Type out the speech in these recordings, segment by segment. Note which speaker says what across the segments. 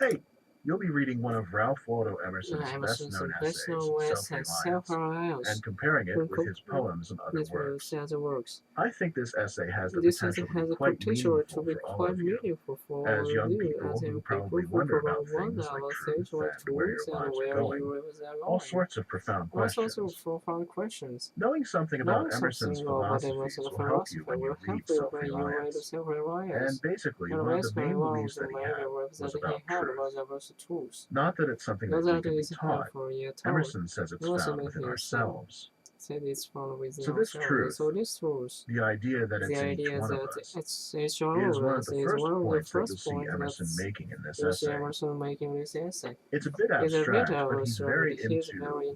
Speaker 1: Hey, you'll be reading one of Ralph Waldo Emerson's
Speaker 2: Emerson's
Speaker 1: best-known essays,
Speaker 2: personal ways and
Speaker 1: Self-Reliance,
Speaker 2: self-reliance
Speaker 1: and comparing it with his
Speaker 2: compared
Speaker 1: poems and other
Speaker 2: with
Speaker 1: works.
Speaker 2: other works.
Speaker 1: I think this essay has the
Speaker 2: This has
Speaker 1: potential to be
Speaker 2: a
Speaker 1: quite
Speaker 2: potential to
Speaker 1: meaningful
Speaker 2: be
Speaker 1: for all
Speaker 2: quite
Speaker 1: of you,
Speaker 2: meaningful for
Speaker 1: as
Speaker 2: all of
Speaker 1: young
Speaker 2: you, as
Speaker 1: people who
Speaker 2: young people
Speaker 1: probably
Speaker 2: who
Speaker 1: wonder
Speaker 2: probably
Speaker 1: about
Speaker 2: wonder
Speaker 1: things like
Speaker 2: about
Speaker 1: truth
Speaker 2: things like
Speaker 1: and where
Speaker 2: tools
Speaker 1: your
Speaker 2: and
Speaker 1: lives are
Speaker 2: where
Speaker 1: going,
Speaker 2: your lives are
Speaker 1: all
Speaker 2: going.
Speaker 1: sorts of profound
Speaker 2: All sorts of
Speaker 1: questions.
Speaker 2: profound questions.
Speaker 1: Knowing something about
Speaker 2: Knowing
Speaker 1: Emerson's
Speaker 2: something about
Speaker 1: philosophies
Speaker 2: Emerson's
Speaker 1: will help you
Speaker 2: philosophy
Speaker 1: when you
Speaker 2: will help
Speaker 1: read
Speaker 2: you when you read
Speaker 1: Self-Reliance. And
Speaker 2: self-reliance.
Speaker 1: basically,
Speaker 2: And
Speaker 1: one of the
Speaker 2: basically,
Speaker 1: main
Speaker 2: one of
Speaker 1: beliefs
Speaker 2: the
Speaker 1: that he
Speaker 2: main
Speaker 1: had
Speaker 2: beliefs
Speaker 1: was
Speaker 2: that he
Speaker 1: about
Speaker 2: had
Speaker 1: truth.
Speaker 2: was about the tools.
Speaker 1: Not that it's something
Speaker 2: Not
Speaker 1: that
Speaker 2: that
Speaker 1: need
Speaker 2: it
Speaker 1: to be
Speaker 2: is
Speaker 1: taught.
Speaker 2: for you taught.
Speaker 1: Emerson says it's
Speaker 2: Not
Speaker 1: found
Speaker 2: that
Speaker 1: within
Speaker 2: he
Speaker 1: ourselves.
Speaker 2: said it's found within
Speaker 1: So this
Speaker 2: ourselves. So
Speaker 1: truth,
Speaker 2: these tools.
Speaker 1: the idea that
Speaker 2: The
Speaker 1: it's in each
Speaker 2: idea
Speaker 1: one of
Speaker 2: that
Speaker 1: us,
Speaker 2: it's all
Speaker 1: is one
Speaker 2: over
Speaker 1: of
Speaker 2: us
Speaker 1: the
Speaker 2: is
Speaker 1: first
Speaker 2: one of the
Speaker 1: points that you'll
Speaker 2: first
Speaker 1: see
Speaker 2: points that
Speaker 1: Emerson making in this
Speaker 2: you see
Speaker 1: essay.
Speaker 2: Emerson making this essay.
Speaker 1: It's a bit
Speaker 2: It's a bit
Speaker 1: abstract,
Speaker 2: of
Speaker 1: but
Speaker 2: a
Speaker 1: he's
Speaker 2: story,
Speaker 1: very
Speaker 2: but he's very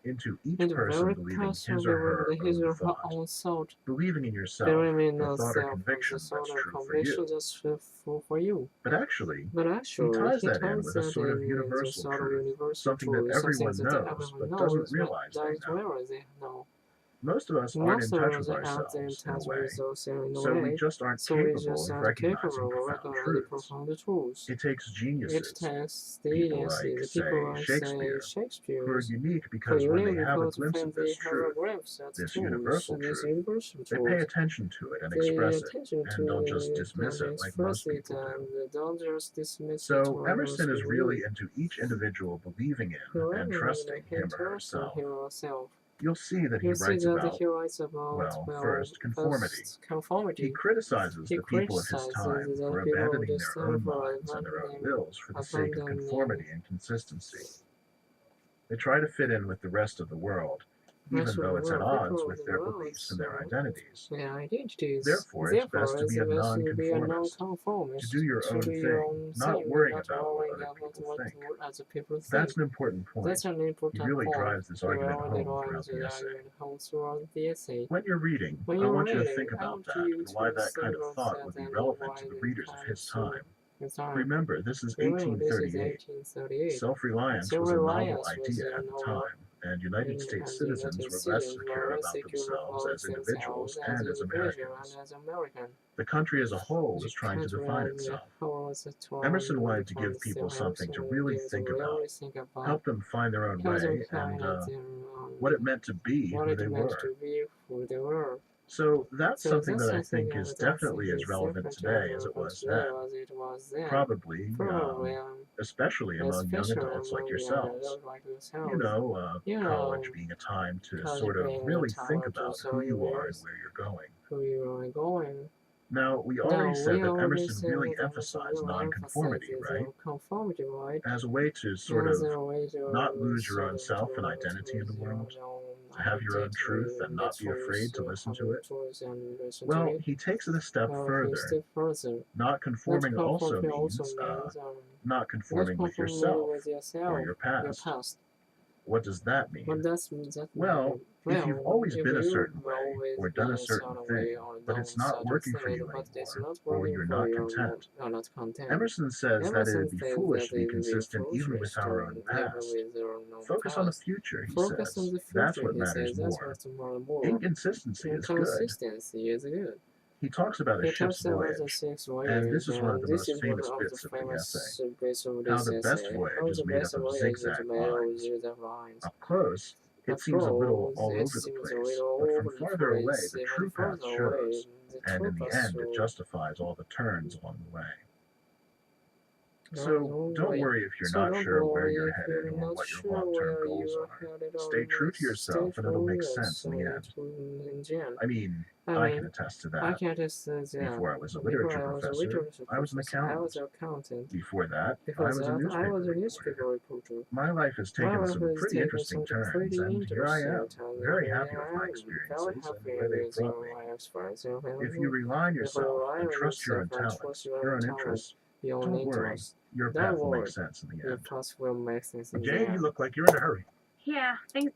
Speaker 1: into each
Speaker 2: into
Speaker 1: person
Speaker 2: very
Speaker 1: believing his
Speaker 2: personally
Speaker 1: or
Speaker 2: with
Speaker 1: her
Speaker 2: his
Speaker 1: own
Speaker 2: or her
Speaker 1: thought,
Speaker 2: own thought.
Speaker 1: believing in yourself,
Speaker 2: Very mean
Speaker 1: the thought or
Speaker 2: self of the
Speaker 1: conviction that's
Speaker 2: sort of
Speaker 1: true for
Speaker 2: conviction
Speaker 1: you.
Speaker 2: that's for you.
Speaker 1: But actually,
Speaker 2: But
Speaker 1: he
Speaker 2: actually,
Speaker 1: ties
Speaker 2: he
Speaker 1: that in
Speaker 2: ties
Speaker 1: with a
Speaker 2: that
Speaker 1: sort of
Speaker 2: in the
Speaker 1: universal
Speaker 2: sort of
Speaker 1: truth,
Speaker 2: universal
Speaker 1: something that
Speaker 2: truth, something
Speaker 1: everyone
Speaker 2: that
Speaker 1: knows
Speaker 2: everyone
Speaker 1: but doesn't
Speaker 2: knows but
Speaker 1: realize they
Speaker 2: doesn't
Speaker 1: know.
Speaker 2: realize they know.
Speaker 1: Most of us aren't in
Speaker 2: Most of
Speaker 1: touch
Speaker 2: us
Speaker 1: with
Speaker 2: aren't in
Speaker 1: ourselves, in a
Speaker 2: touch with
Speaker 1: way,
Speaker 2: ourselves in a
Speaker 1: so we
Speaker 2: way,
Speaker 1: just aren't
Speaker 2: so we
Speaker 1: capable
Speaker 2: just
Speaker 1: of
Speaker 2: aren't
Speaker 1: recognizing
Speaker 2: capable of
Speaker 1: profound
Speaker 2: recognizing
Speaker 1: truths.
Speaker 2: profound truths.
Speaker 1: It takes
Speaker 2: It
Speaker 1: geniuses,
Speaker 2: takes
Speaker 1: people
Speaker 2: the
Speaker 1: like,
Speaker 2: people
Speaker 1: say,
Speaker 2: like say
Speaker 1: Shakespeare, who are
Speaker 2: Shakespeare's
Speaker 1: unique
Speaker 2: for
Speaker 1: because when they
Speaker 2: unique
Speaker 1: have a
Speaker 2: because
Speaker 1: glimpse
Speaker 2: when
Speaker 1: of
Speaker 2: they
Speaker 1: this
Speaker 2: have a
Speaker 1: truth,
Speaker 2: glimpse at
Speaker 1: this
Speaker 2: tools,
Speaker 1: universal
Speaker 2: this
Speaker 1: truth,
Speaker 2: universal
Speaker 1: they pay
Speaker 2: tools,
Speaker 1: attention to it and
Speaker 2: they
Speaker 1: express it,
Speaker 2: attention
Speaker 1: and don't just
Speaker 2: to it
Speaker 1: dismiss
Speaker 2: and
Speaker 1: it like
Speaker 2: express
Speaker 1: most
Speaker 2: it
Speaker 1: people do.
Speaker 2: and don't just dismiss it
Speaker 1: So
Speaker 2: like
Speaker 1: Emerson
Speaker 2: most
Speaker 1: is
Speaker 2: people
Speaker 1: really
Speaker 2: do.
Speaker 1: into each individual believing in and
Speaker 2: However,
Speaker 1: trusting
Speaker 2: he
Speaker 1: him or
Speaker 2: trusts on
Speaker 1: herself.
Speaker 2: himself.
Speaker 1: You'll see that he
Speaker 2: You see
Speaker 1: writes
Speaker 2: that
Speaker 1: about,
Speaker 2: he writes about,
Speaker 1: well,
Speaker 2: well,
Speaker 1: first, conformity.
Speaker 2: first
Speaker 1: He
Speaker 2: conformity.
Speaker 1: criticizes
Speaker 2: He
Speaker 1: the people of his
Speaker 2: criticizes
Speaker 1: time
Speaker 2: the
Speaker 1: for
Speaker 2: people of
Speaker 1: abandoning
Speaker 2: this
Speaker 1: their
Speaker 2: time
Speaker 1: own
Speaker 2: for
Speaker 1: minds and their own wills for the sake of
Speaker 2: abandoning
Speaker 1: conformity and consistency. They try to fit in with the rest of the world,
Speaker 2: rest
Speaker 1: even
Speaker 2: of the
Speaker 1: though it's at
Speaker 2: world,
Speaker 1: odds
Speaker 2: people of
Speaker 1: with
Speaker 2: the
Speaker 1: their
Speaker 2: world,
Speaker 1: beliefs and their
Speaker 2: so
Speaker 1: identities.
Speaker 2: their identities.
Speaker 1: Therefore, it's best
Speaker 2: Therefore,
Speaker 1: to
Speaker 2: it's
Speaker 1: be a
Speaker 2: best to be a
Speaker 1: nonconformist, to do
Speaker 2: nonconformist,
Speaker 1: your
Speaker 2: to
Speaker 1: own
Speaker 2: do your
Speaker 1: thing,
Speaker 2: own
Speaker 1: not
Speaker 2: thing,
Speaker 1: worrying
Speaker 2: not
Speaker 1: about what
Speaker 2: worrying
Speaker 1: other
Speaker 2: about
Speaker 1: people
Speaker 2: what
Speaker 1: think.
Speaker 2: other people think.
Speaker 1: That's an important
Speaker 2: That's
Speaker 1: point.
Speaker 2: an
Speaker 1: He
Speaker 2: important
Speaker 1: really
Speaker 2: point.
Speaker 1: drives this
Speaker 2: He
Speaker 1: argument
Speaker 2: really
Speaker 1: home
Speaker 2: drives
Speaker 1: throughout the
Speaker 2: the
Speaker 1: essay.
Speaker 2: argument home throughout the essay.
Speaker 1: When you're reading,
Speaker 2: When
Speaker 1: I
Speaker 2: you're
Speaker 1: want you to
Speaker 2: reading,
Speaker 1: think
Speaker 2: I
Speaker 1: about
Speaker 2: want
Speaker 1: that
Speaker 2: you
Speaker 1: and why
Speaker 2: to
Speaker 1: that
Speaker 2: think
Speaker 1: kind of
Speaker 2: about
Speaker 1: thought
Speaker 2: that
Speaker 1: would be
Speaker 2: and
Speaker 1: relevant
Speaker 2: why
Speaker 1: to the
Speaker 2: the
Speaker 1: readers of
Speaker 2: kind
Speaker 1: his time.
Speaker 2: of time.
Speaker 1: Remember, this is
Speaker 2: Remember, this is
Speaker 1: 1838.
Speaker 2: 1838.
Speaker 1: Self-reliance was a novel
Speaker 2: Self-reliance was
Speaker 1: idea
Speaker 2: a
Speaker 1: at the
Speaker 2: novel,
Speaker 1: time, and United States
Speaker 2: and the
Speaker 1: citizens
Speaker 2: United
Speaker 1: were less
Speaker 2: States were
Speaker 1: secure
Speaker 2: less
Speaker 1: about
Speaker 2: secure
Speaker 1: themselves
Speaker 2: about
Speaker 1: as
Speaker 2: themselves
Speaker 1: individuals
Speaker 2: as
Speaker 1: and as
Speaker 2: individuals and
Speaker 1: Americans.
Speaker 2: as American.
Speaker 1: The country as a whole
Speaker 2: The
Speaker 1: was trying to
Speaker 2: country
Speaker 1: define
Speaker 2: as a
Speaker 1: itself.
Speaker 2: whole was
Speaker 1: Emerson
Speaker 2: trying to
Speaker 1: wanted to
Speaker 2: find
Speaker 1: give people
Speaker 2: itself.
Speaker 1: something to
Speaker 2: Emerson
Speaker 1: really
Speaker 2: gave to
Speaker 1: think about,
Speaker 2: really think about
Speaker 1: help them find their own
Speaker 2: how to
Speaker 1: way, and
Speaker 2: find it
Speaker 1: what it meant to be
Speaker 2: what
Speaker 1: who
Speaker 2: it
Speaker 1: they
Speaker 2: meant
Speaker 1: were.
Speaker 2: to be who they were.
Speaker 1: So that's
Speaker 2: So
Speaker 1: something
Speaker 2: that's
Speaker 1: that I
Speaker 2: something
Speaker 1: think is
Speaker 2: that I think
Speaker 1: definitely as
Speaker 2: is
Speaker 1: relevant
Speaker 2: different as
Speaker 1: today as it
Speaker 2: relevant
Speaker 1: was
Speaker 2: today
Speaker 1: then.
Speaker 2: as it was then.
Speaker 1: Probably,
Speaker 2: Probably,
Speaker 1: especially among young
Speaker 2: especially
Speaker 1: adults like
Speaker 2: among young
Speaker 1: yourselves.
Speaker 2: adults like yourselves. You
Speaker 1: College
Speaker 2: know,
Speaker 1: being a time to
Speaker 2: because
Speaker 1: sort of
Speaker 2: being a
Speaker 1: really think
Speaker 2: talent to
Speaker 1: about
Speaker 2: so
Speaker 1: who
Speaker 2: you
Speaker 1: you are and
Speaker 2: realize
Speaker 1: where you're going.
Speaker 2: who you are going.
Speaker 1: Now, we already
Speaker 2: Now,
Speaker 1: said
Speaker 2: we
Speaker 1: that
Speaker 2: already
Speaker 1: Emerson
Speaker 2: said
Speaker 1: really
Speaker 2: that Emerson
Speaker 1: emphasized
Speaker 2: really
Speaker 1: nonconformity,
Speaker 2: emphasizes
Speaker 1: right?
Speaker 2: conformity, right?
Speaker 1: As a way to sort
Speaker 2: As
Speaker 1: of
Speaker 2: a way
Speaker 1: not
Speaker 2: to
Speaker 1: lose your
Speaker 2: sort
Speaker 1: own
Speaker 2: of
Speaker 1: self and
Speaker 2: to
Speaker 1: identity in the
Speaker 2: lose your
Speaker 1: world,
Speaker 2: own
Speaker 1: to have your own truth
Speaker 2: identity,
Speaker 1: and
Speaker 2: the
Speaker 1: not be
Speaker 2: truth,
Speaker 1: afraid to listen
Speaker 2: have
Speaker 1: to
Speaker 2: your
Speaker 1: it.
Speaker 2: choice and listen to
Speaker 1: Well,
Speaker 2: it.
Speaker 1: he takes it a step
Speaker 2: Now, he
Speaker 1: further.
Speaker 2: step further.
Speaker 1: Not
Speaker 2: Not
Speaker 1: conforming also
Speaker 2: conformity also
Speaker 1: means
Speaker 2: means
Speaker 1: not
Speaker 2: not
Speaker 1: conforming with
Speaker 2: conformity with
Speaker 1: yourself or
Speaker 2: yourself,
Speaker 1: your
Speaker 2: your
Speaker 1: past.
Speaker 2: past.
Speaker 1: What does that
Speaker 2: What
Speaker 1: mean?
Speaker 2: does that
Speaker 1: Well,
Speaker 2: mean?
Speaker 1: if you've
Speaker 2: Well,
Speaker 1: always
Speaker 2: if
Speaker 1: been a
Speaker 2: you've
Speaker 1: certain way
Speaker 2: always
Speaker 1: or done
Speaker 2: been
Speaker 1: a
Speaker 2: a
Speaker 1: certain
Speaker 2: certain way
Speaker 1: thing,
Speaker 2: or
Speaker 1: but
Speaker 2: done
Speaker 1: it's
Speaker 2: a
Speaker 1: not
Speaker 2: certain
Speaker 1: working for
Speaker 2: thing,
Speaker 1: you
Speaker 2: but it's
Speaker 1: anymore,
Speaker 2: not
Speaker 1: or
Speaker 2: working
Speaker 1: you're
Speaker 2: for
Speaker 1: not
Speaker 2: you,
Speaker 1: content,
Speaker 2: you're not content.
Speaker 1: Emerson says that
Speaker 2: Emerson
Speaker 1: it'd be
Speaker 2: says
Speaker 1: foolish
Speaker 2: that
Speaker 1: to be
Speaker 2: it will be
Speaker 1: consistent even with
Speaker 2: foolish
Speaker 1: our
Speaker 2: to
Speaker 1: own
Speaker 2: even
Speaker 1: past.
Speaker 2: with their known
Speaker 1: Focus on the
Speaker 2: past.
Speaker 1: future, he
Speaker 2: Focus on
Speaker 1: says.
Speaker 2: the
Speaker 1: That's
Speaker 2: future,
Speaker 1: what
Speaker 2: he
Speaker 1: matters
Speaker 2: says. That's
Speaker 1: more.
Speaker 2: what's more.
Speaker 1: Inconsistency is good.
Speaker 2: Inconsistency is good.
Speaker 1: He talks about a
Speaker 2: He
Speaker 1: ship's
Speaker 2: talks about the
Speaker 1: voyage,
Speaker 2: six
Speaker 1: and
Speaker 2: voyage,
Speaker 1: this is one of
Speaker 2: and
Speaker 1: the
Speaker 2: this
Speaker 1: most
Speaker 2: is one
Speaker 1: famous
Speaker 2: of the
Speaker 1: bits of the essay.
Speaker 2: famous bits of
Speaker 1: How
Speaker 2: this
Speaker 1: the best
Speaker 2: essay.
Speaker 1: voyage
Speaker 2: How
Speaker 1: is
Speaker 2: the
Speaker 1: made
Speaker 2: best
Speaker 1: up of
Speaker 2: voyage is
Speaker 1: zigzag
Speaker 2: made of
Speaker 1: lines.
Speaker 2: zigzag lines.
Speaker 1: Up close, it
Speaker 2: Up
Speaker 1: seems a little
Speaker 2: close,
Speaker 1: all
Speaker 2: it
Speaker 1: over the
Speaker 2: seems a
Speaker 1: place,
Speaker 2: little
Speaker 1: but
Speaker 2: all
Speaker 1: from
Speaker 2: over the
Speaker 1: farther away,
Speaker 2: place.
Speaker 1: the
Speaker 2: Even
Speaker 1: true path
Speaker 2: further away,
Speaker 1: shows,
Speaker 2: the
Speaker 1: and
Speaker 2: true
Speaker 1: in the
Speaker 2: path
Speaker 1: end, it
Speaker 2: shows.
Speaker 1: justifies all the turns along the way.
Speaker 2: Right
Speaker 1: So don't
Speaker 2: way.
Speaker 1: worry if you're
Speaker 2: So
Speaker 1: not
Speaker 2: don't
Speaker 1: sure where
Speaker 2: worry
Speaker 1: you're
Speaker 2: if
Speaker 1: headed
Speaker 2: you're
Speaker 1: or
Speaker 2: not
Speaker 1: what your
Speaker 2: sure
Speaker 1: long-term
Speaker 2: where
Speaker 1: goals
Speaker 2: you are
Speaker 1: are.
Speaker 2: headed or
Speaker 1: Stay true to
Speaker 2: stay
Speaker 1: yourself, and it'll make
Speaker 2: true
Speaker 1: sense in the end.
Speaker 2: in the end.
Speaker 1: I mean,
Speaker 2: I
Speaker 1: I can
Speaker 2: mean,
Speaker 1: attest to
Speaker 2: I
Speaker 1: that.
Speaker 2: can't just that.
Speaker 1: Before I was a
Speaker 2: Before
Speaker 1: literature
Speaker 2: I was a
Speaker 1: professor,
Speaker 2: literature
Speaker 1: I was an
Speaker 2: professor, I was
Speaker 1: accountant.
Speaker 2: an accountant.
Speaker 1: Before that,
Speaker 2: Before
Speaker 1: I was a
Speaker 2: that, I
Speaker 1: newspaper
Speaker 2: was a
Speaker 1: reporter.
Speaker 2: newspaper reporter.
Speaker 1: My life has
Speaker 2: My
Speaker 1: taken
Speaker 2: life
Speaker 1: some
Speaker 2: has
Speaker 1: pretty
Speaker 2: taken
Speaker 1: interesting
Speaker 2: some
Speaker 1: turns,
Speaker 2: pretty
Speaker 1: and here I
Speaker 2: interesting
Speaker 1: am,
Speaker 2: times, and
Speaker 1: very
Speaker 2: here
Speaker 1: happy with
Speaker 2: I
Speaker 1: my
Speaker 2: am, very
Speaker 1: experiences and
Speaker 2: happy
Speaker 1: where they've
Speaker 2: with
Speaker 1: brought me.
Speaker 2: my experience. If
Speaker 1: If you rely on
Speaker 2: you
Speaker 1: yourself
Speaker 2: rely
Speaker 1: and
Speaker 2: on
Speaker 1: trust your
Speaker 2: yourself
Speaker 1: own
Speaker 2: and trust
Speaker 1: talents,
Speaker 2: your
Speaker 1: your
Speaker 2: own
Speaker 1: own
Speaker 2: talent,
Speaker 1: interests,
Speaker 2: your own
Speaker 1: don't worry,
Speaker 2: interest,
Speaker 1: your
Speaker 2: don't
Speaker 1: path will make
Speaker 2: worry,
Speaker 1: sense in the
Speaker 2: your
Speaker 1: end.
Speaker 2: path will make sense in the
Speaker 1: Jane, you
Speaker 2: end.
Speaker 1: look like you're in a hurry.
Speaker 3: Yeah, things